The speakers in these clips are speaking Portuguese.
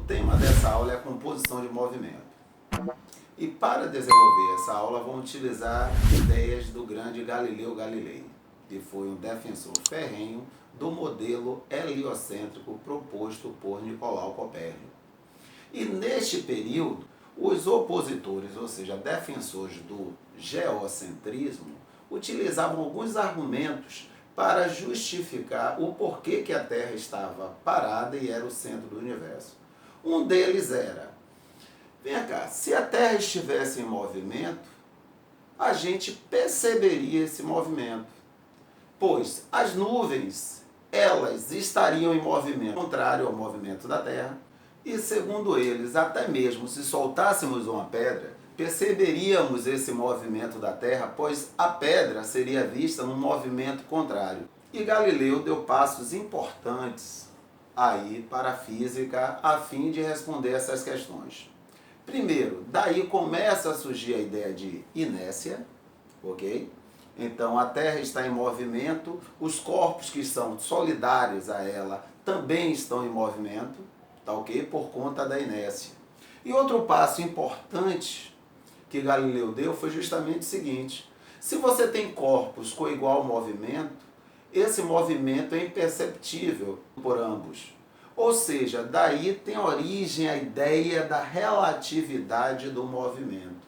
tema dessa aula é a composição de movimento. E para desenvolver essa aula, vamos utilizar ideias do grande Galileu Galilei, que foi um defensor ferrenho do modelo heliocêntrico proposto por Nicolau Copérnico. E neste período, os opositores, ou seja, defensores do geocentrismo, utilizavam alguns argumentos para justificar o porquê que a Terra estava parada e era o centro do universo. Um deles era: vem cá, se a Terra estivesse em movimento, a gente perceberia esse movimento, pois as nuvens, elas estariam em movimento contrário ao movimento da Terra, e segundo eles, até mesmo se soltássemos uma pedra, perceberíamos esse movimento da Terra, pois a pedra seria vista num movimento contrário. E Galileu deu passos importantes aí para a física a fim de responder essas questões. Primeiro, daí começa a surgir a ideia de inércia, ok? Então a Terra está em movimento, os corpos que são solidários a ela também estão em movimento, tá ok? Por conta da inércia. E outro passo importante que Galileu deu foi justamente o seguinte: se você tem corpos com igual movimento, esse movimento é imperceptível por ambos. Ou seja, daí tem origem a ideia da relatividade do movimento,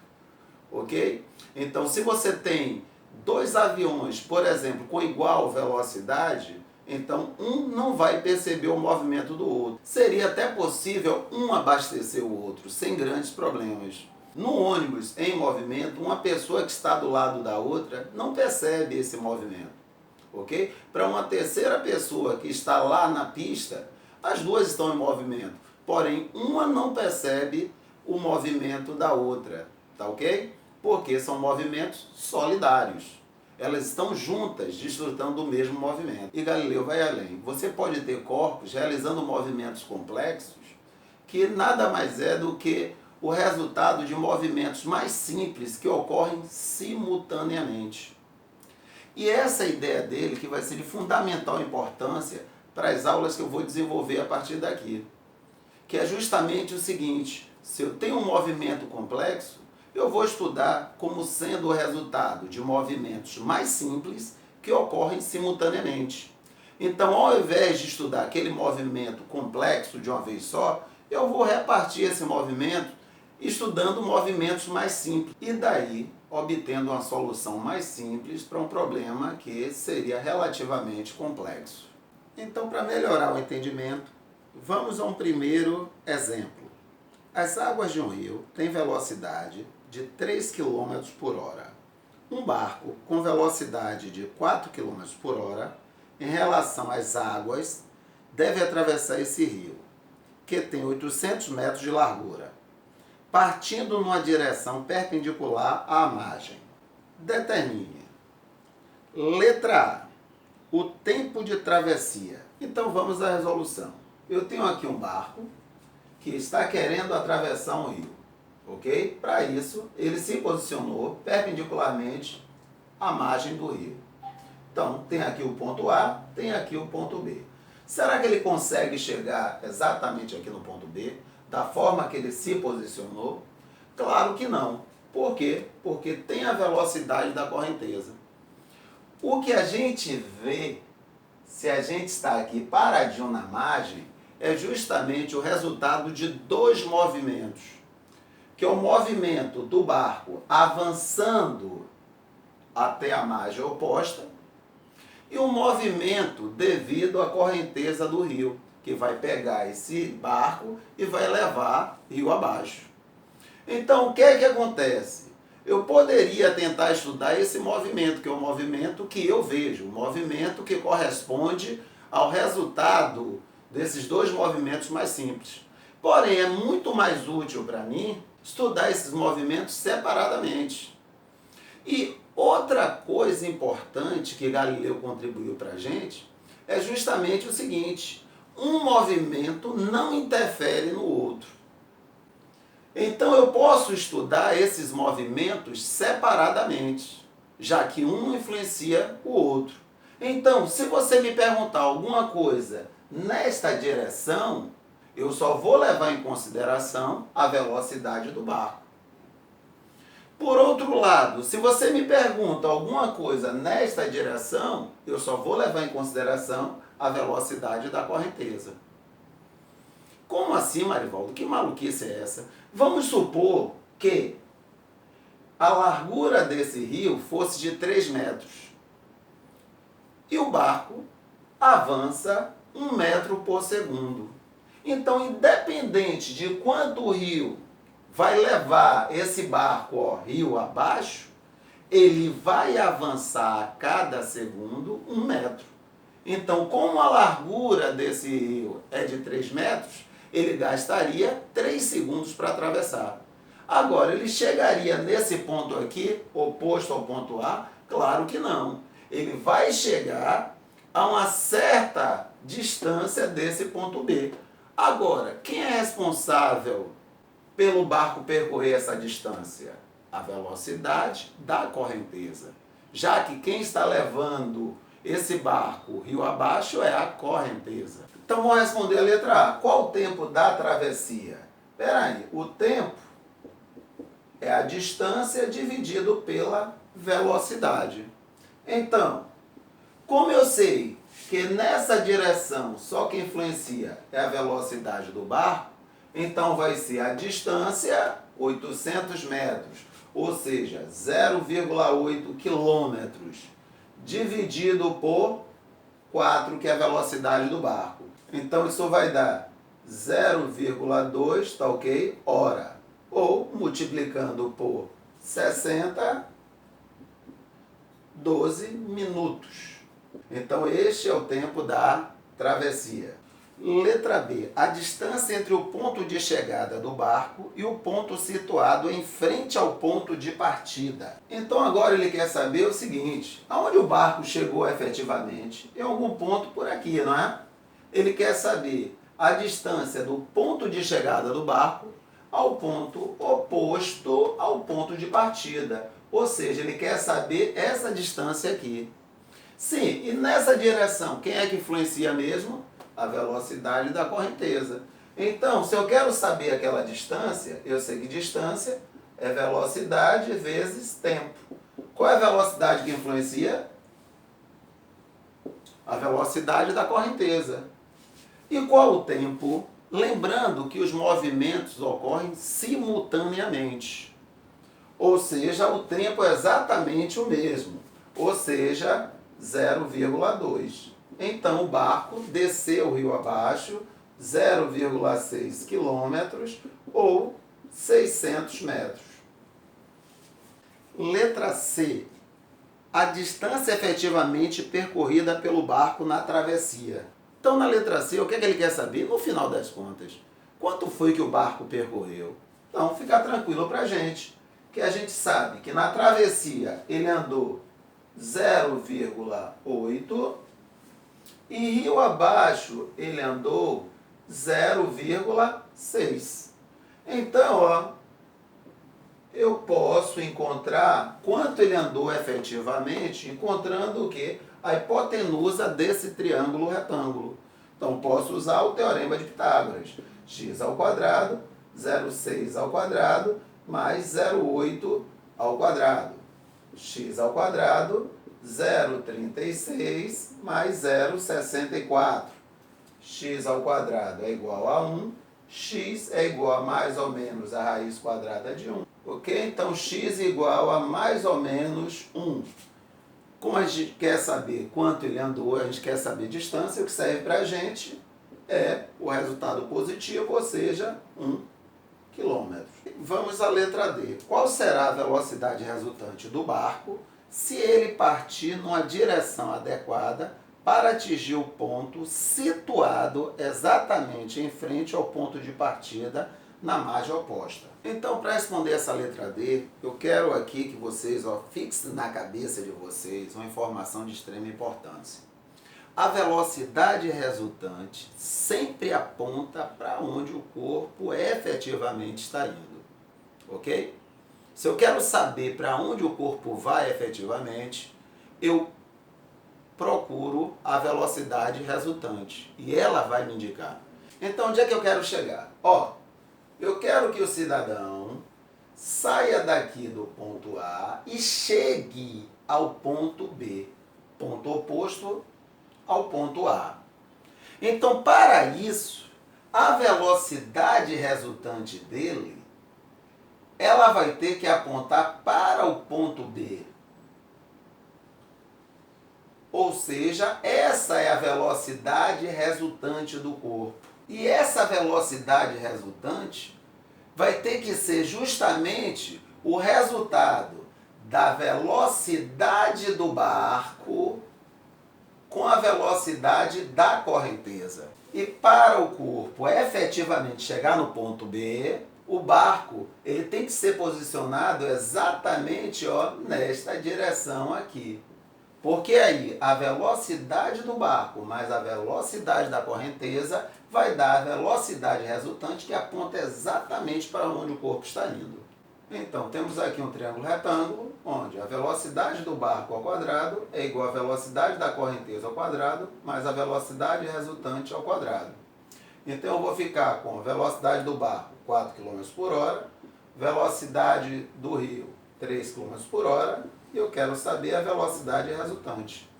ok? Então, se você tem dois aviões, por exemplo, com igual velocidade, então um não vai perceber o movimento do outro. Seria até possível um abastecer o outro, sem grandes problemas. No ônibus em movimento, uma pessoa que está do lado da outra não percebe esse movimento, ok? Para uma terceira pessoa que está lá na pista, as duas estão em movimento, porém uma não percebe o movimento da outra, tá ok? Porque são movimentos solidários. Elas estão juntas, desfrutando do mesmo movimento. E Galileu vai além. Você pode ter corpos realizando movimentos complexos que nada mais é do que o resultado de movimentos mais simples que ocorrem simultaneamente. E essa ideia dele que vai ser de fundamental importância para as aulas que eu vou desenvolver a partir daqui, que é justamente o seguinte: se eu tenho um movimento complexo, eu vou estudar como sendo o resultado de movimentos mais simples que ocorrem simultaneamente. Então, ao invés de estudar aquele movimento complexo de uma vez só, eu vou repartir esse movimento estudando movimentos mais simples. E daí, obtendo uma solução mais simples para um problema que seria relativamente complexo. Então, para melhorar o entendimento, vamos a um primeiro exemplo. As águas de um rio têm velocidade de 3 km por hora. Um barco com velocidade de 4 km por hora, em relação às águas, deve atravessar esse rio, que tem 800 metros de largura, partindo numa direção perpendicular à margem. Determine. Letra A: o tempo de travessia. Então vamos à resolução. Eu tenho aqui um barco que está querendo atravessar um rio, ok? Para isso, ele se posicionou perpendicularmente à margem do rio. Então, tem aqui o ponto A, tem aqui o ponto B. Será que ele consegue chegar exatamente aqui no ponto B, da forma que ele se posicionou? Claro que não. Por quê? Porque tem a velocidade da correnteza. O que a gente vê, se a gente está aqui paradinho na margem, é justamente o resultado de dois movimentos, que é o movimento do barco avançando até a margem oposta e o movimento devido à correnteza do rio, que vai pegar esse barco e vai levar rio abaixo. Então, o que é que acontece? Eu poderia tentar estudar esse movimento, que é o movimento que eu vejo, o movimento que corresponde ao resultado desses dois movimentos mais simples. Porém, é muito mais útil para mim estudar esses movimentos separadamente. E outra coisa importante que Galileu contribuiu para a gente é justamente o seguinte: um movimento não interfere no outro. Então eu posso estudar esses movimentos separadamente, já que um influencia o outro. Então, se você me perguntar alguma coisa nesta direção, Eu só vou levar em consideração a velocidade do barco. Por outro lado, se você me pergunta alguma coisa nesta direção, eu só vou levar em consideração a velocidade da correnteza. Como assim, Marivaldo? Que maluquice é essa? Vamos supor que a largura desse rio fosse de 3 metros e o barco avança 1 metro por segundo. Então, independente de quanto o rio vai levar esse barco, ó, rio abaixo, ele vai avançar a cada segundo 1 metro. Então, como a largura desse rio é de 3 metros, ele gastaria 3 segundos para atravessar. Agora, ele chegaria nesse ponto aqui, oposto ao ponto A? Claro que não. Ele vai chegar a uma certa distância desse ponto B. Agora, quem é responsável pelo barco percorrer essa distância? A velocidade da correnteza. Já que quem está levando esse barco rio abaixo é a correnteza. Então vamos responder a letra A. Qual o tempo da travessia? Espera aí, o tempo é a distância dividido pela velocidade. Então, como eu sei que nessa direção só que influencia é a velocidade do barco, então vai ser a distância 800 metros, ou seja, 0,8 quilômetros, dividido por 4, que é a velocidade do barco. Então isso vai dar 0,2, tá ok? Hora. Ou multiplicando por 60, 12 minutos. Então este é o tempo da travessia. Letra B. A distância entre o ponto de chegada do barco e o ponto situado em frente ao ponto de partida. Então agora ele quer saber o seguinte: aonde o barco chegou efetivamente? Em algum ponto por aqui, não é? Ele quer saber a distância do ponto de chegada do barco ao ponto oposto ao ponto de partida. Ou seja, ele quer saber essa distância aqui. Sim, e nessa direção, quem é que influencia mesmo? A velocidade da correnteza. Então, se eu quero saber aquela distância, eu sei que distância é velocidade vezes tempo. Qual é a velocidade que influencia? A velocidade da correnteza. E qual o tempo? Lembrando que os movimentos ocorrem simultaneamente. Ou seja, o tempo é exatamente o mesmo. Ou seja, 0,2. Então o barco desceu o rio abaixo 0,6 quilômetros ou 600 metros. Letra C. A distância efetivamente percorrida pelo barco na travessia. Então na letra C, o que é que ele quer saber? No final das contas, quanto foi que o barco percorreu? Então fica tranquilo para a gente, que a gente sabe que na travessia ele andou 0,8 e rio abaixo ele andou 0,6. Então, ó, eu posso encontrar quanto ele andou efetivamente encontrando o quê? A hipotenusa desse triângulo retângulo. Então, posso usar o teorema de Pitágoras. X ao quadrado, 0,6 ao quadrado, mais 0,8 ao quadrado. X ao quadrado, 0,36 mais 0,64. X ao quadrado é igual a 1. X é igual a mais ou menos a raiz quadrada de 1. Ok? Então, x é igual a mais ou menos 1. Como a gente quer saber quanto ele andou, a gente quer saber distância, o que serve para a gente é o resultado positivo, ou seja, 1 quilômetro. Vamos à letra D. Qual será a velocidade resultante do barco se ele partir numa direção adequada para atingir o ponto situado exatamente em frente ao ponto de partida na margem oposta? Então, para responder essa letra D, eu quero aqui que vocês fixem na cabeça de vocês uma informação de extrema importância. A velocidade resultante sempre aponta para onde o corpo efetivamente está indo, ok? Se eu quero saber para onde o corpo vai efetivamente, eu procuro a velocidade resultante e ela vai me indicar. Então, onde é que eu quero chegar? Ó, eu quero que o cidadão saia daqui do ponto A e chegue ao ponto B, ponto oposto ao ponto A. Então, para isso, a velocidade resultante dele, ela vai ter que apontar para o ponto B. Ou seja, essa é a velocidade resultante do corpo. E essa velocidade resultante vai ter que ser justamente o resultado da velocidade do barco com a velocidade da correnteza. E para o corpo efetivamente chegar no ponto B, o barco ele tem que ser posicionado exatamente nesta direção aqui. Porque aí a velocidade do barco mais a velocidade da correnteza vai dar a velocidade resultante que aponta exatamente para onde o corpo está indo. Então, temos aqui um triângulo retângulo, onde a velocidade do barco ao quadrado é igual à velocidade da correnteza ao quadrado, mais a velocidade resultante ao quadrado. Então, eu vou ficar com a velocidade do barco, 4 km por hora, velocidade do rio, 3 km por hora, e eu quero saber a velocidade resultante.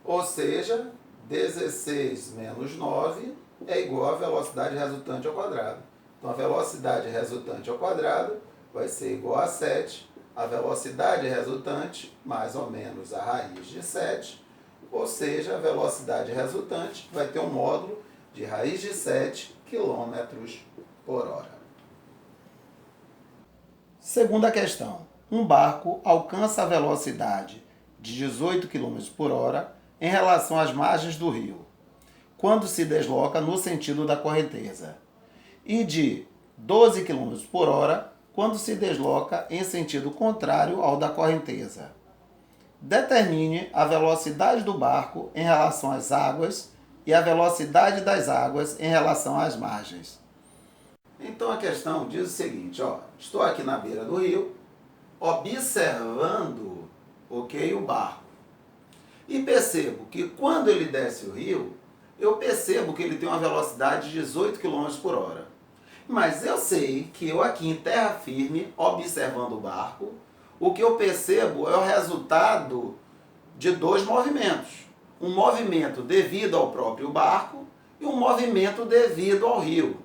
Ou seja, 16 menos 9 é igual à velocidade resultante ao quadrado. Então, a velocidade resultante ao quadrado vai ser igual a 7, a velocidade resultante mais ou menos a raiz de 7, ou seja, a velocidade resultante vai ter um módulo de raiz de 7 km por hora. Segunda questão. Um barco alcança a velocidade de 18 km por hora em relação às margens do rio, quando se desloca no sentido da correnteza, e de 12 km por hora quando se desloca em sentido contrário ao da correnteza. Determine a velocidade do barco em relação às águas e a velocidade das águas em relação às margens. Então a questão diz o seguinte, estou aqui na beira do rio, observando o barco. E percebo que quando ele desce o rio, eu percebo que ele tem uma velocidade de 18 km por hora. Mas eu sei que eu aqui em terra firme, observando o barco, o que eu percebo é o resultado de dois movimentos. Um movimento devido ao próprio barco e um movimento devido ao rio.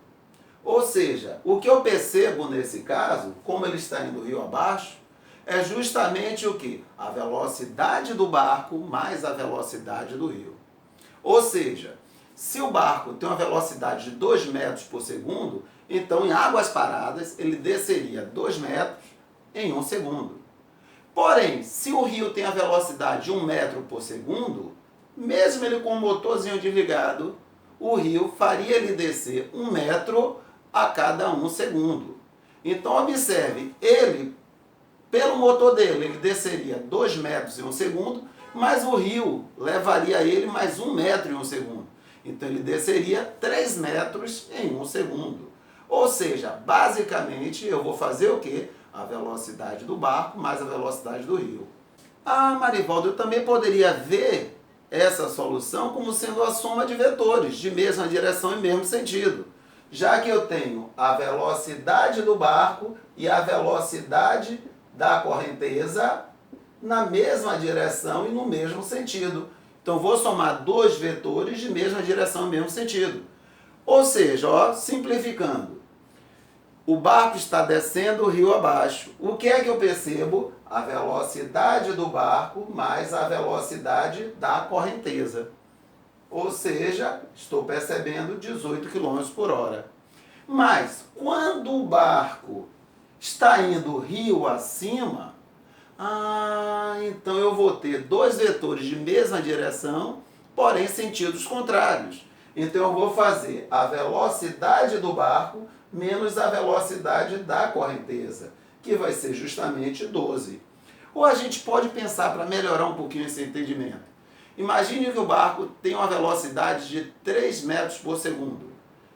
Ou seja, o que eu percebo nesse caso, como ele está indo rio abaixo, é justamente o que? A velocidade do barco mais a velocidade do rio. Ou seja, se o barco tem uma velocidade de 2 metros por segundo, então em águas paradas ele desceria 2 metros em 1 segundo. Porém, se o rio tem a velocidade de 1 metro por segundo, mesmo ele com o motorzinho desligado, o rio faria ele descer 1 metro a cada 1 segundo. Então observe, ele, pelo motor dele, ele desceria 2 metros em 1 segundo, mas o rio levaria ele mais 1 metro em 1 segundo. Então ele desceria 3 metros em 1 segundo. Ou seja, basicamente eu vou fazer o quê? A velocidade do barco mais a velocidade do rio. Ah, Marivaldo, eu também poderia ver essa solução como sendo a soma de vetores, de mesma direção e mesmo sentido. Já que eu tenho a velocidade do barco e a velocidade da correnteza na mesma direção e no mesmo sentido. Então, vou somar dois vetores de mesma direção e mesmo sentido. Ou seja, simplificando, o barco está descendo o rio abaixo. O que é que eu percebo? A velocidade do barco mais a velocidade da correnteza. Ou seja, estou percebendo 18 km por hora. Mas, quando o barco está indo rio acima, então eu vou ter dois vetores de mesma direção, porém sentidos contrários. Então eu vou fazer a velocidade do barco menos a velocidade da correnteza, que vai ser justamente 12. Ou a gente pode pensar para melhorar um pouquinho esse entendimento. Imagine que o barco tem uma velocidade de 3 metros por segundo.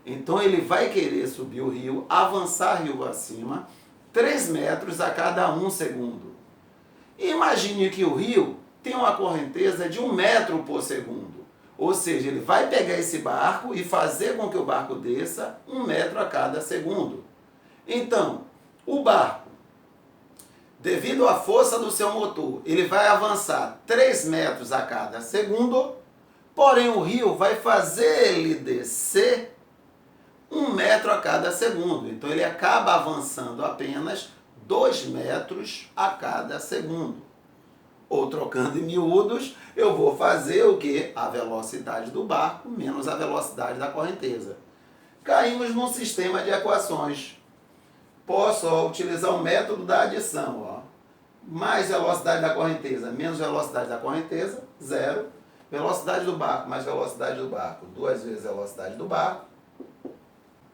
Então ele vai querer subir o rio, avançar rio acima, 3 metros a cada 1 segundo. Imagine que o rio tem uma correnteza de 1 metro por segundo. Ou seja, ele vai pegar esse barco e fazer com que o barco desça 1 metro a cada segundo. Então, o barco, devido à força do seu motor, ele vai avançar 3 metros a cada segundo, porém o rio vai fazer ele descer 1 metro a cada segundo. Então ele acaba avançando apenas 2 metros a cada segundo. Ou trocando em miúdos, eu vou fazer o que? A velocidade do barco menos a velocidade da correnteza. Caímos num sistema de equações. Posso utilizar o método da adição. Mais velocidade da correnteza menos velocidade da correnteza, 0. Velocidade do barco mais velocidade do barco, 2 vezes a velocidade do barco.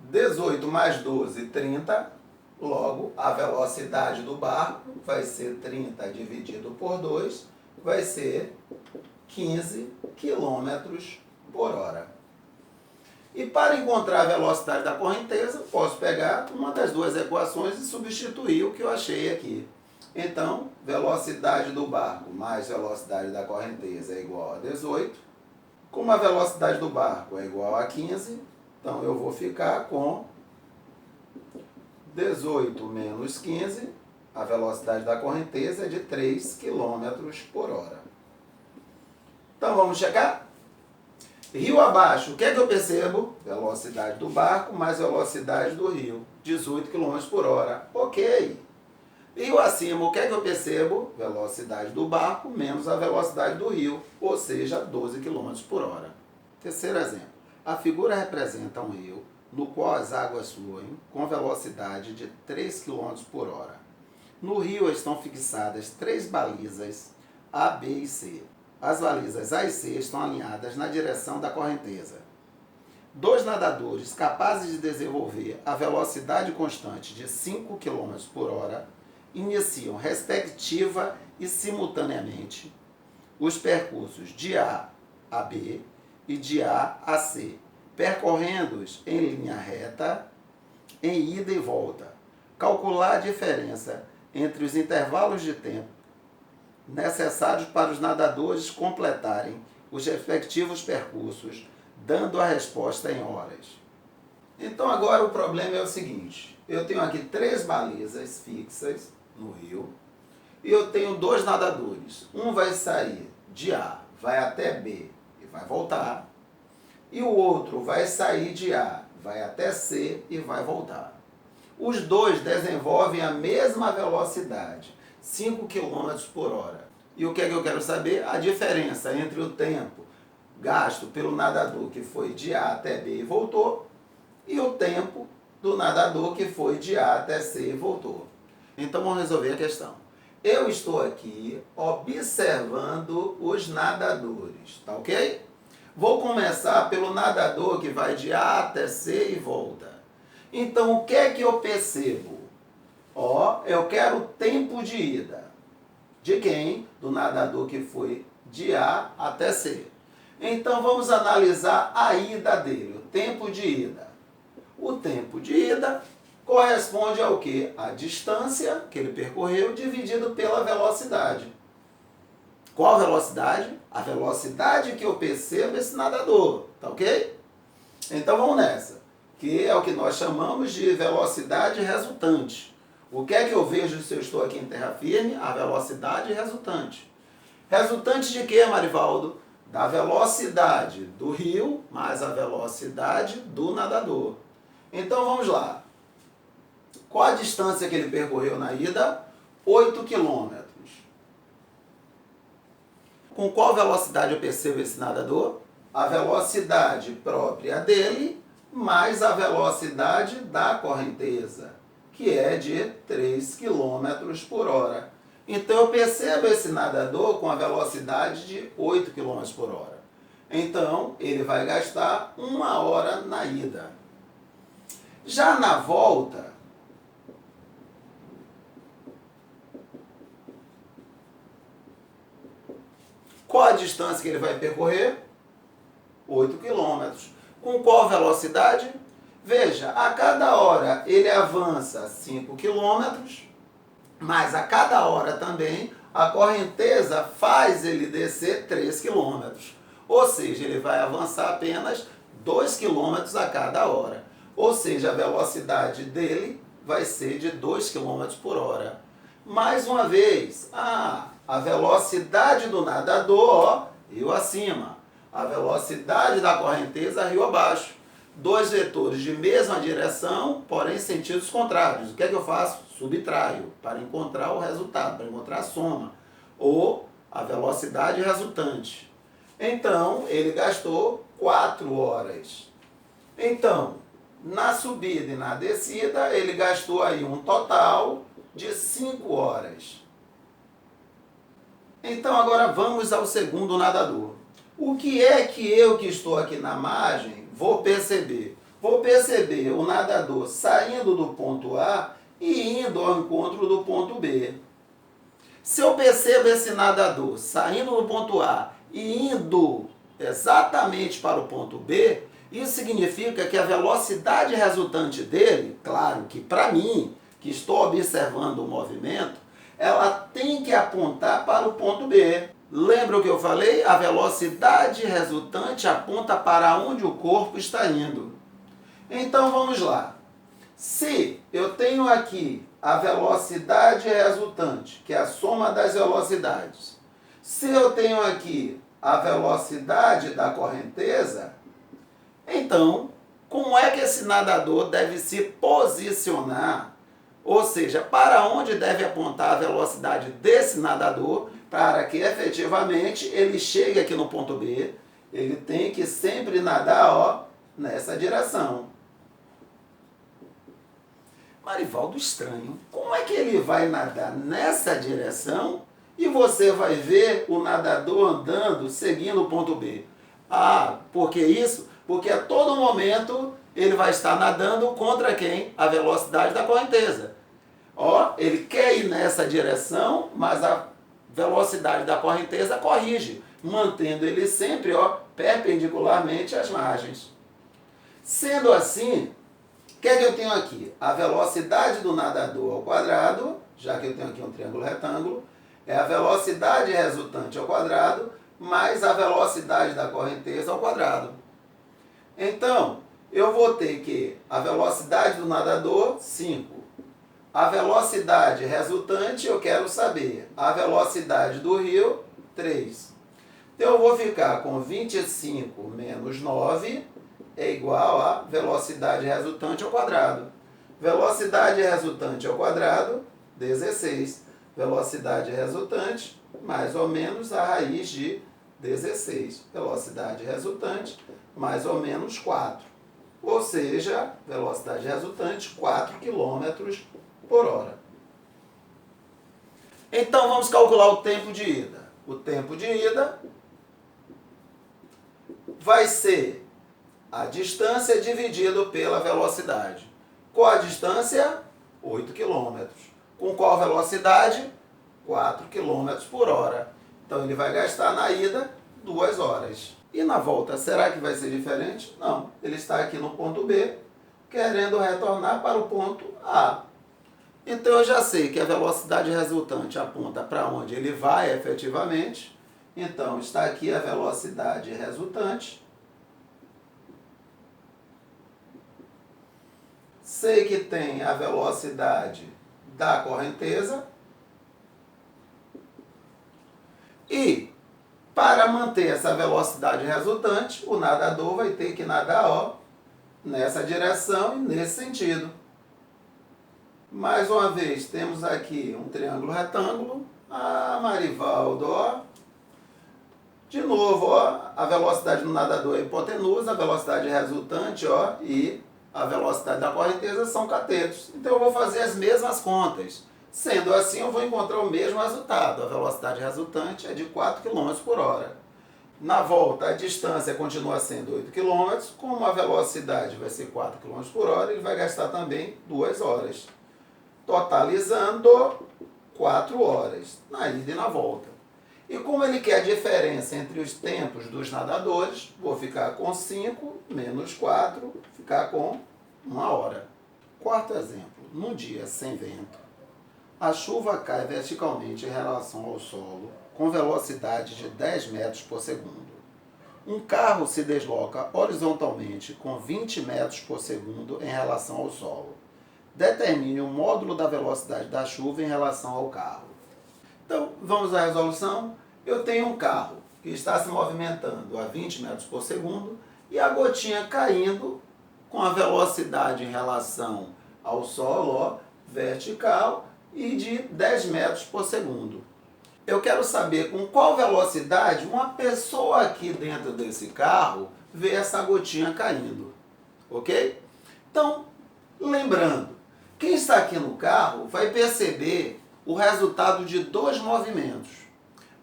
18 mais 12, 30. Logo, a velocidade do barco vai ser 30 dividido por 2, vai ser 15 km por hora. E para encontrar a velocidade da correnteza, posso pegar uma das duas equações e substituir o que eu achei aqui. Então, velocidade do barco mais velocidade da correnteza é igual a 18. Como a velocidade do barco é igual a 15, então eu vou ficar com 18 menos 15, a velocidade da correnteza é de 3 km por hora. Então vamos checar? Rio abaixo, o que é que eu percebo? Velocidade do barco mais velocidade do rio, 18 km por hora. Ok. Rio acima, o que é que eu percebo? Velocidade do barco menos a velocidade do rio, ou seja, 12 km por hora. Terceiro exemplo. A figura representa um rio no qual as águas fluem com velocidade de 3 km por hora. No rio estão fixadas 3 balizas A, B e C. As balizas A e C estão alinhadas na direção da correnteza. 2 nadadores capazes de desenvolver a velocidade constante de 5 km por hora iniciam respectiva e simultaneamente os percursos de A a B e de A a C, percorrendo-os em linha reta, em ida e volta. Calcular a diferença entre os intervalos de tempo necessários para os nadadores completarem os respectivos percursos, dando a resposta em horas. Então agora o problema é o seguinte, eu tenho aqui 3 balizas fixas no rio, e eu tenho 2 nadadores. Um vai sair de A, vai até B e vai voltar, e o outro vai sair de A, vai até C e vai voltar. Os 2 desenvolvem a mesma velocidade, 5 km por hora. E o que é que eu quero saber? A diferença entre o tempo gasto pelo nadador que foi de A até B e voltou, e o tempo do nadador que foi de A até C e voltou. Então vamos resolver a questão. Eu estou aqui observando os nadadores, tá ok? Vou começar pelo nadador que vai de A até C e volta. Então, o que é que eu percebo? Eu quero o tempo de ida. De quem? Do nadador que foi de A até C. Então, vamos analisar a ida dele, o tempo de ida. O tempo de ida corresponde ao quê? A distância que ele percorreu dividido pela velocidade. Qual velocidade? A velocidade que eu percebo esse nadador, tá ok? Então vamos nessa, que é o que nós chamamos de velocidade resultante. O que é que eu vejo se eu estou aqui em terra firme? A velocidade resultante. Resultante de quê, Marivaldo? Da velocidade do rio mais a velocidade do nadador. Então vamos lá. Qual a distância que ele percorreu na ida? 8 km. Com qual velocidade eu percebo esse nadador? A velocidade própria dele, mais a velocidade da correnteza, que é de 3 km por hora. Então eu percebo esse nadador com a velocidade de 8 km por hora. Então ele vai gastar 1 hora na ida. Já na volta, qual a distância que ele vai percorrer? 8 km. Com qual velocidade? Veja, a cada hora ele avança 5 km, mas a cada hora também a correnteza faz ele descer 3 km. Ou seja, ele vai avançar apenas 2 km a cada hora. Ou seja, a velocidade dele vai ser de 2 km por hora. Mais uma vez, a velocidade do nadador, ó, rio acima. A velocidade da correnteza, rio abaixo. Dois vetores de mesma direção, porém sentidos contrários. O que é que eu faço? Subtraio para encontrar o resultado, para encontrar a soma. Ou a velocidade resultante. Então, ele gastou 4 horas. Então, na subida e na descida, ele gastou aí um total de 5 horas. Então, agora vamos ao segundo nadador. O que é que eu que estou aqui na margem vou perceber? Vou perceber o nadador saindo do ponto A e indo ao encontro do ponto B. Se eu percebo esse nadador saindo do ponto A e indo exatamente para o ponto B, isso significa que a velocidade resultante dele, claro que para mim, que estou observando o movimento, ela tem que apontar para o ponto B. Lembra o que eu falei? A velocidade resultante aponta para onde o corpo está indo. Então vamos lá. Se eu tenho aqui a velocidade resultante, que é a soma das velocidades, se eu tenho aqui a velocidade da correnteza, então, como é que esse nadador deve se posicionar? Ou seja, para onde deve apontar a velocidade desse nadador para que efetivamente ele chegue aqui no ponto B? Ele tem que sempre nadar, ó, nessa direção. Marivaldo, estranho. Como é que ele vai nadar nessa direção e você vai ver o nadador andando, seguindo o ponto B? Por que isso? Porque a todo momento ele vai estar nadando contra quem? A velocidade da correnteza. Ó, ele quer ir nessa direção, mas a velocidade da correnteza corrige, mantendo ele sempre, ó, perpendicularmente às margens. Sendo assim, o que é que eu tenho aqui? A velocidade do nadador ao quadrado, já que eu tenho aqui um triângulo retângulo, é a velocidade resultante ao quadrado, mais a velocidade da correnteza ao quadrado. Então, eu vou ter que a velocidade do nadador, 5. A velocidade resultante, eu quero saber. A velocidade do rio, 3. Então, eu vou ficar com 25 menos 9 é igual a velocidade resultante ao quadrado. Velocidade resultante ao quadrado, 16. Velocidade resultante, mais ou menos a raiz de 16. Velocidade resultante, mais ou menos 4. Ou seja, velocidade resultante, 4 km por hora. Então, vamos calcular o tempo de ida. O tempo de ida vai ser a distância dividido pela velocidade. Qual a distância? 8 km. Com qual velocidade? 4 km por hora. Então, ele vai gastar na ida 2 horas. E na volta, será que vai ser diferente? Não. Ele está aqui no ponto B, querendo retornar para o ponto A. Então, eu já sei que a velocidade resultante aponta para onde ele vai efetivamente. Então, está aqui a velocidade resultante. Sei que tem a velocidade da correnteza. E, para manter essa velocidade resultante, o nadador vai ter que nadar, ó, nessa direção e nesse sentido. Mais uma vez, temos aqui um triângulo retângulo. Marivaldo, ó. De novo, ó, a velocidade do nadador é hipotenusa, a velocidade resultante, ó, e a velocidade da correnteza são catetos. Então, eu vou fazer as mesmas contas. Sendo assim, eu vou encontrar o mesmo resultado. A velocidade resultante é de 4 km por hora. Na volta, a distância continua sendo 8 km. Como a velocidade vai ser 4 km por hora, ele vai gastar também 2 horas. Totalizando 4 horas, na ida e na volta. E como ele quer a diferença entre os tempos dos nadadores, vou ficar com 5 menos 4, ficar com 1 hora. Quarto exemplo, num dia sem vento, a chuva cai verticalmente em relação ao solo com velocidade de 10 metros por segundo. Um carro se desloca horizontalmente com 20 metros por segundo em relação ao solo. Determine o módulo da velocidade da chuva em relação ao carro. Então, vamos à resolução. Eu tenho um carro que está se movimentando a 20 metros por segundo e a gotinha caindo com a velocidade em relação ao solo, ó, vertical, e de 10 metros por segundo. Eu quero saber com qual velocidade uma pessoa aqui dentro desse carro vê essa gotinha caindo, ok? Então, lembrando, quem está aqui no carro vai perceber o resultado de dois movimentos.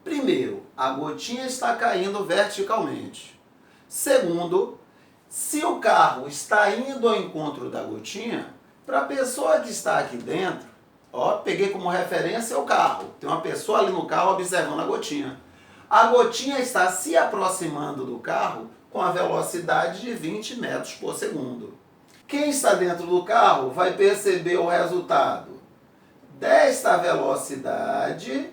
Primeiro, a gotinha está caindo verticalmente. Segundo, se o carro está indo ao encontro da gotinha, para a pessoa que está aqui dentro, ó, peguei como referência o carro. Tem uma pessoa ali no carro observando a gotinha. A gotinha está se aproximando do carro com a velocidade de 20 metros por segundo. Quem está dentro do carro vai perceber o resultado desta velocidade,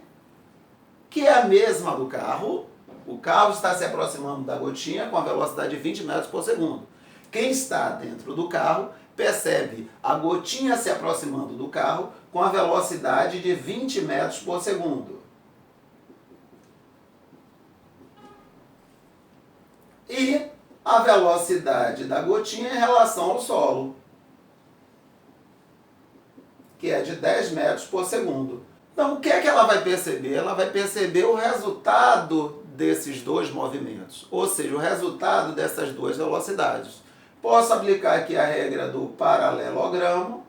que é a mesma do carro. O carro está se aproximando da gotinha com a velocidade de 20 metros por segundo. Quem está dentro do carro percebe a gotinha se aproximando do carro com a velocidade de 20 metros por segundo. E a velocidade da gotinha em relação ao solo, que é de 10 metros por segundo. Então, o que é que ela vai perceber? Ela vai perceber o resultado desses dois movimentos, ou seja, o resultado dessas duas velocidades. Posso aplicar aqui a regra do paralelogramo.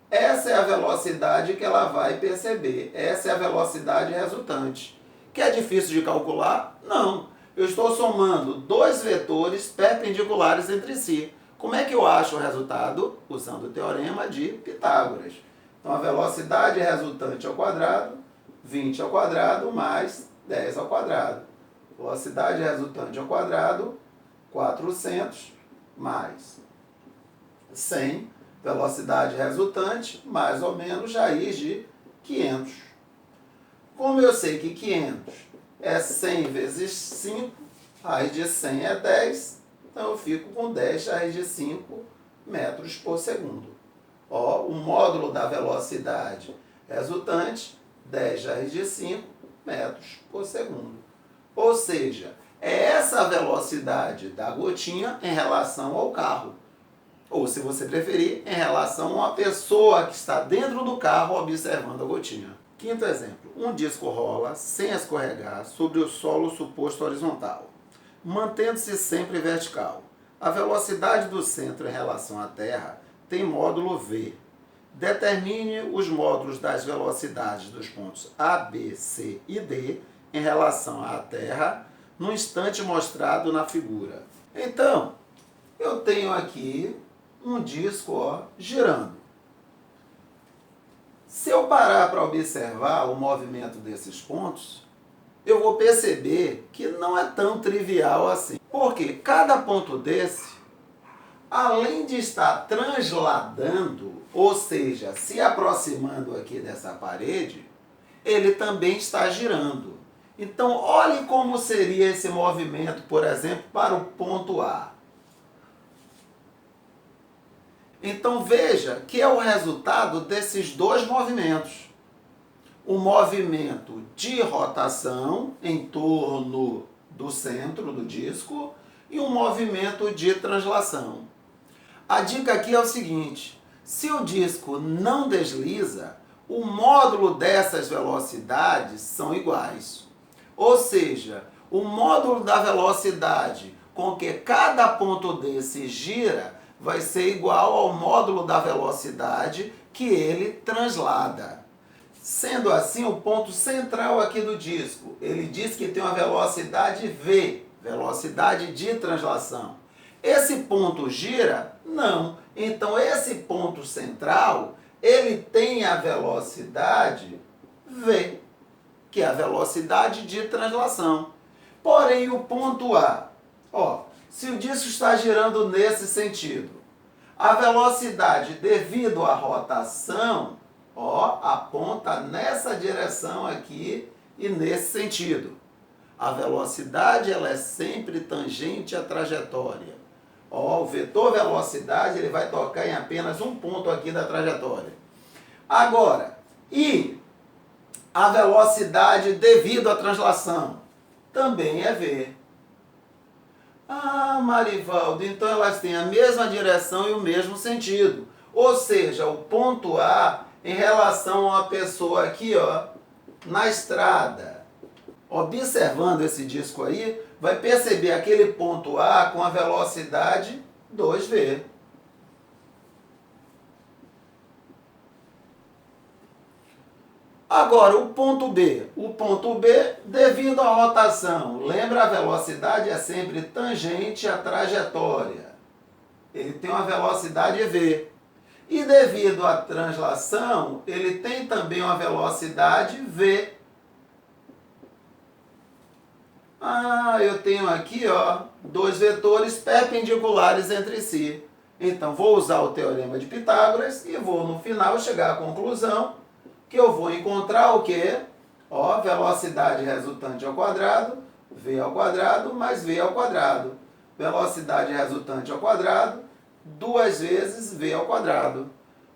Essa é a velocidade que ela vai perceber. Essa é a velocidade resultante. Que é difícil de calcular? Não. Eu estou somando dois vetores perpendiculares entre si. Como é que eu acho o resultado? Usando o teorema de Pitágoras. Então, a velocidade resultante ao quadrado, 20 ao quadrado, mais 10 ao quadrado. Velocidade resultante ao quadrado, 400, mais 100. Velocidade resultante, mais ou menos, raiz de 500. Como eu sei que 500 é 100 vezes 5, raiz de 100 é 10, então eu fico com 10 raiz de 5 metros por segundo. Ó, o módulo da velocidade resultante, 10 raiz de 5 metros por segundo. Ou seja, é essa a velocidade da gotinha em relação ao carro. Ou, se você preferir, em relação a uma pessoa que está dentro do carro observando a gotinha. Quinto exemplo. Um disco rola, sem escorregar, sobre o solo suposto horizontal, mantendo-se sempre vertical. A velocidade do centro em relação à Terra tem módulo V. Determine os módulos das velocidades dos pontos A, B, C e D em relação à Terra no instante mostrado na figura. Então, eu tenho aqui um disco, ó, girando. Se eu parar para observar o movimento desses pontos, eu vou perceber que não é tão trivial assim. Porque cada ponto desse, além de estar transladando, ou seja, se aproximando aqui dessa parede, ele também está girando. Então, olhe como seria esse movimento, por exemplo, para o ponto A. Então, veja que é o resultado desses dois movimentos. O movimento de rotação em torno do centro do disco e um movimento de translação. A dica aqui é o seguinte: se o disco não desliza, o módulo dessas velocidades são iguais. Ou seja, o módulo da velocidade com que cada ponto desse gira vai ser igual ao módulo da velocidade que ele translada. Sendo assim, o ponto central aqui do disco, ele diz que tem uma velocidade V, velocidade de translação. Esse ponto gira? Não. Então, esse ponto central, ele tem a velocidade V, que é a velocidade de translação. Porém, o ponto A, ó, se o disco está girando nesse sentido, a velocidade devido à rotação, ó, aponta nessa direção aqui e nesse sentido. A velocidade ela é sempre tangente à trajetória. Ó, o vetor velocidade ele vai tocar em apenas um ponto aqui da trajetória. Agora, e a velocidade devido à translação também é v. Ah, Marivaldo, então elas têm a mesma direção e o mesmo sentido. Ou seja, o ponto A em relação a uma pessoa aqui, ó, na estrada. Observando esse disco aí, vai perceber aquele ponto A com a velocidade 2v. Agora, o ponto B. O ponto B, devido à rotação, lembra, a velocidade é sempre tangente à trajetória. Ele tem uma velocidade v. E devido à translação, ele tem também uma velocidade v. Ah, eu tenho aqui, ó, dois vetores perpendiculares entre si. Então, vou usar o teorema de Pitágoras e vou, no final, chegar à conclusão que eu vou encontrar o quê? Ó, velocidade resultante ao quadrado, v ao quadrado, mais v ao quadrado. Velocidade resultante ao quadrado, 2 vezes v ao quadrado.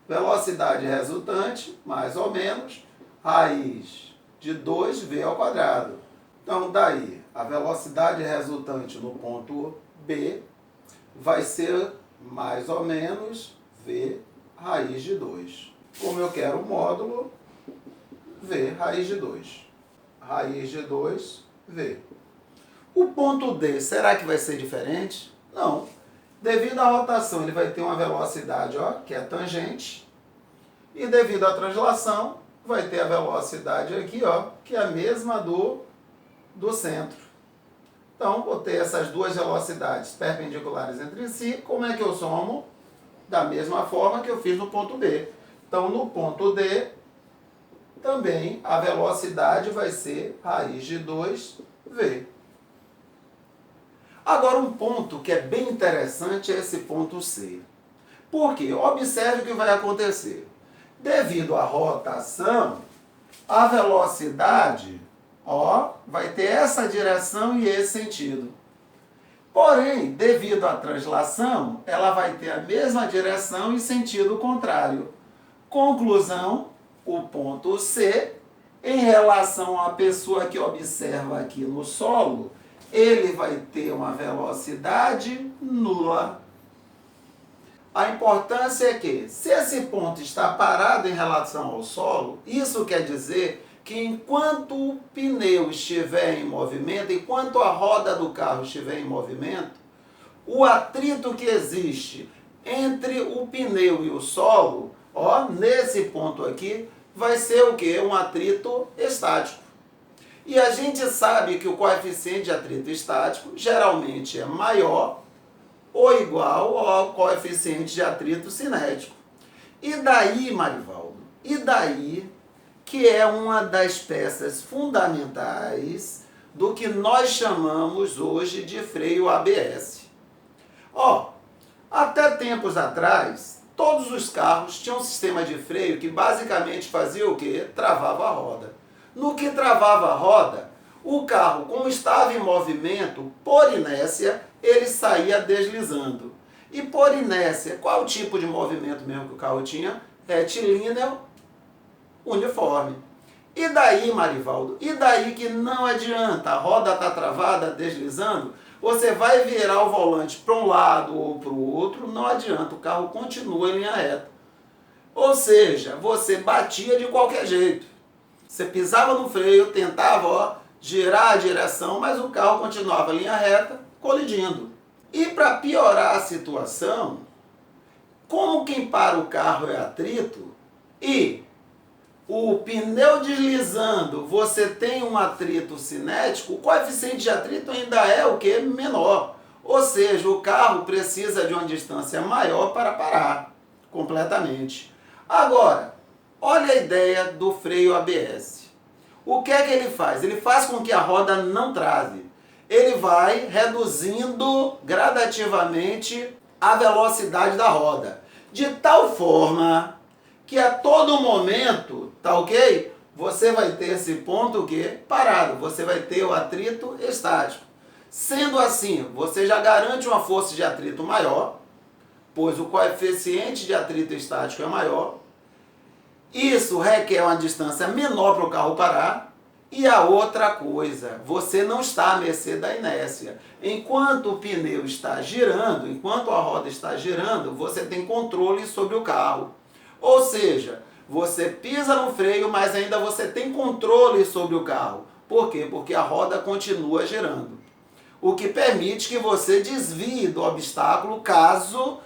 Velocidade resultante, mais ou menos, raiz de 2v ao quadrado. Então, daí, a velocidade resultante no ponto B vai ser mais ou menos v raiz de 2. Como eu quero o módulo, v raiz de 2. Raiz de 2v. O ponto D, será que vai ser diferente? Não. Devido à rotação, ele vai ter uma velocidade, ó, que é tangente. E devido à translação, vai ter a velocidade aqui, ó, que é a mesma do centro. Então, botei essas duas velocidades perpendiculares entre si. Como é que eu somo? Da mesma forma que eu fiz no ponto B. Então, no ponto D, também a velocidade vai ser raiz de 2v. Agora, um ponto que é bem interessante é esse ponto C. Por quê? Observe o que vai acontecer. Devido à rotação, a velocidade, ó, vai ter essa direção e esse sentido. Porém, devido à translação, ela vai ter a mesma direção e sentido contrário. Conclusão, o ponto C, em relação à pessoa que observa aqui no solo, ele vai ter uma velocidade nula. A importância é que, se esse ponto está parado em relação ao solo, isso quer dizer que enquanto o pneu estiver em movimento, enquanto a roda do carro estiver em movimento, o atrito que existe entre o pneu e o solo, ó, nesse ponto aqui, vai ser o quê? Um atrito estático. E a gente sabe que o coeficiente de atrito estático geralmente é maior ou igual ao coeficiente de atrito cinético. E daí, Marivaldo, e daí que é uma das peças fundamentais do que nós chamamos hoje de freio ABS. Ó, até tempos atrás, todos os carros tinham um sistema de freio que basicamente fazia o quê? Travava a roda. No que travava a roda, o carro, como estava em movimento, por inércia, ele saía deslizando. E por inércia, qual o tipo de movimento mesmo que o carro tinha? Retilíneo uniforme. E daí, Marivaldo? E daí que não adianta, a roda está travada, deslizando, você vai virar o volante para um lado ou para o outro, não adianta, o carro continua em linha reta. Ou seja, você batia de qualquer jeito. Você pisava no freio, tentava, ó, girar a direção, mas o carro continuava em linha reta, colidindo. E para piorar a situação, como quem para o carro é atrito, e o pneu deslizando, você tem um atrito cinético, o coeficiente de atrito ainda é o quê? Menor. Ou seja, o carro precisa de uma distância maior para parar completamente. Agora, olha a ideia do freio ABS. O que é que ele faz? Ele faz com que a roda não trave. Ele vai reduzindo gradativamente a velocidade da roda. De tal forma que a todo momento, tá ok? você vai ter esse ponto o quê? Parado. Você vai ter o atrito estático. Sendo assim, você já garante uma força de atrito maior, pois o coeficiente de atrito estático é maior. Isso requer uma distância menor para o carro parar. E a outra coisa, você não está à mercê da inércia. Enquanto o pneu está girando, enquanto a roda está girando, você tem controle sobre o carro. Ou seja, você pisa no freio, mas ainda você tem controle sobre o carro. Por quê? Porque a roda continua girando. O que permite que você desvie do obstáculo caso,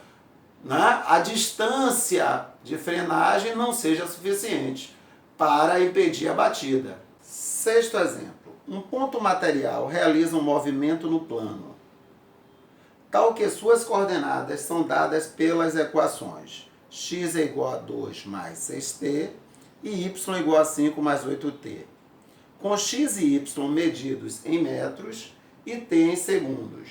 né, a distância de frenagem não seja suficiente para impedir a batida. Sexto exemplo. Um ponto material realiza um movimento no plano, tal que suas coordenadas são dadas pelas equações x é igual a 2 mais 6t e y é igual a 5 mais 8t, com x e y medidos em metros e t em segundos.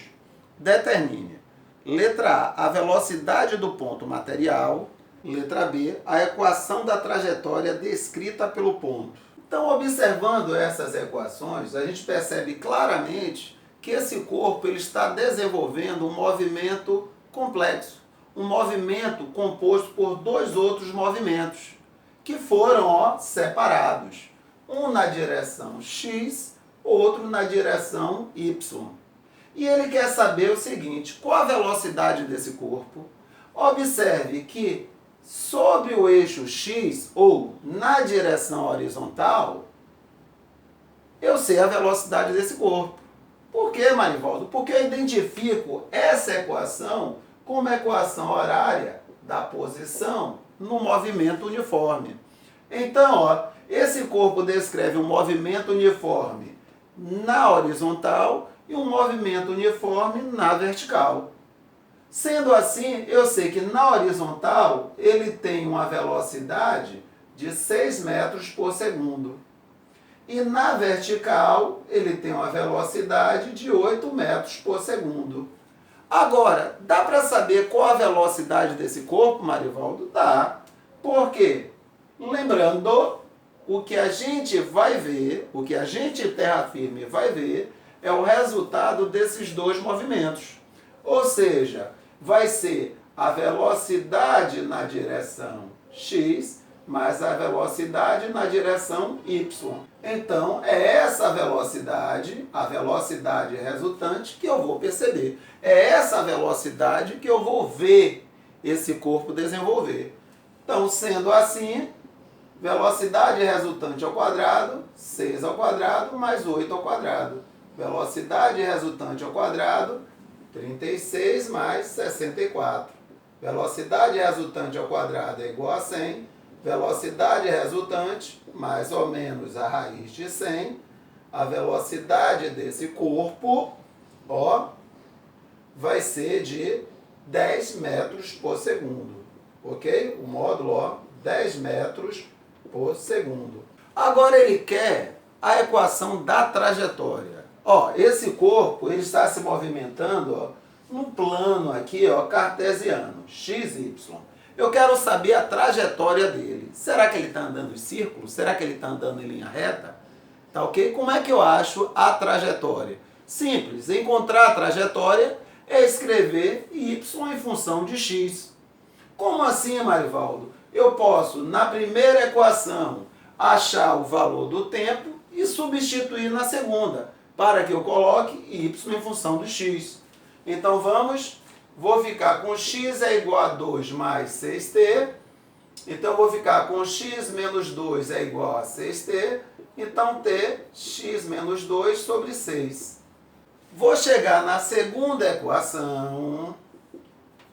Determine, letra A, a velocidade do ponto material, letra B, a equação da trajetória descrita pelo ponto. Então, observando essas equações, a gente percebe claramente que esse corpo ele está desenvolvendo um movimento complexo, um movimento composto por dois outros movimentos, que foram separados, um na direção x, outro na direção y. E ele quer saber o seguinte, qual a velocidade desse corpo? Observe que sobre o eixo x, ou na direção horizontal, eu sei a velocidade desse corpo. Por que, Marivaldo? Porque eu identifico essa equação como equação horária da posição no movimento uniforme. Então, esse corpo descreve um movimento uniforme na horizontal e um movimento uniforme na vertical. Sendo assim, eu sei que na horizontal ele tem uma velocidade de 6 metros por segundo. E na vertical ele tem uma velocidade de 8 metros por segundo. Agora, dá para saber qual a velocidade desse corpo, Marivaldo? Dá. Por quê? Lembrando, o que a gente vai ver, o que a gente terra firme vai ver, é o resultado desses dois movimentos. Ou seja, vai ser a velocidade na direção x mais a velocidade na direção y. Então, é essa velocidade, a velocidade resultante, que eu vou perceber. É essa velocidade que eu vou ver esse corpo desenvolver. Então, sendo assim, velocidade resultante ao quadrado, 6 ao quadrado, mais 8 ao quadrado. Velocidade resultante ao quadrado, 36 mais 64. Velocidade resultante ao quadrado é igual a 100. Velocidade resultante, mais ou menos a raiz de 100. A velocidade desse corpo, vai ser de 10 metros por segundo. Ok? O módulo, 10 metros por segundo. Agora ele quer a equação da trajetória. Esse corpo ele está se movimentando num plano aqui, cartesiano, x, y. Eu quero saber a trajetória dele. Será que ele está andando em círculo? Será que ele está andando em linha reta? Tá ok? Como é que eu acho a trajetória? Simples. Encontrar a trajetória é escrever y em função de x. Como assim, Marivaldo? Eu posso, na primeira equação, achar o valor do tempo e substituir na segunda, para que eu coloque y em função do x. Então vou ficar com x é igual a 2 mais 6t. Então vou ficar com x menos 2 é igual a 6t. Então t, x menos 2 sobre 6. Vou chegar na segunda equação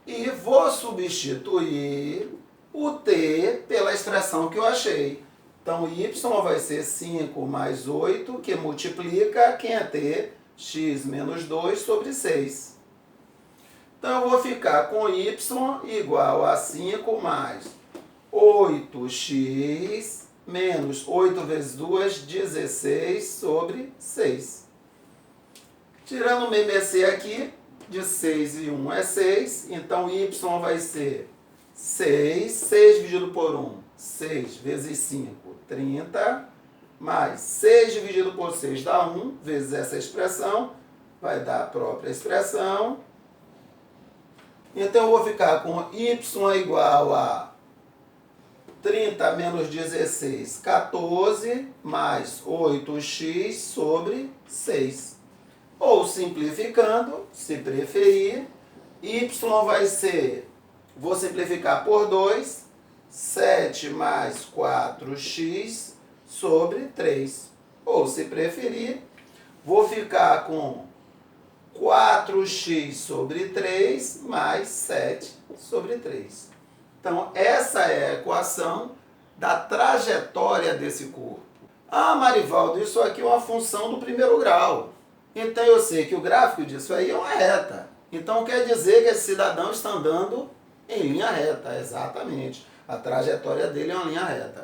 e vou substituir o t pela expressão que eu achei. Então, y vai ser 5 mais 8, que multiplica, quem é t? X menos 2 sobre 6. Então, eu vou ficar com y igual a 5 mais 8x menos 8 vezes 2, 16 sobre 6. Tirando o MMC aqui, de 6 e 1 é 6, então y vai ser 6 dividido por 1, 6 vezes 5, 30, mais 6 dividido por 6 dá 1, vezes essa expressão, vai dar a própria expressão. Então eu vou ficar com y igual a 30 menos 16, 14, mais 8x sobre 6. Ou simplificando, se preferir, y vai ser, vou simplificar por 2, 7 mais 4x sobre 3. Ou se preferir, vou ficar com 4x sobre 3 mais 7 sobre 3. Então, essa é a equação da trajetória desse corpo. Ah, Marivaldo, isso aqui é uma função do primeiro grau. Então, eu sei que o gráfico disso aí é uma reta. Então, quer dizer que esse cidadão está andando em linha reta. Exatamente. A trajetória dele é uma linha reta.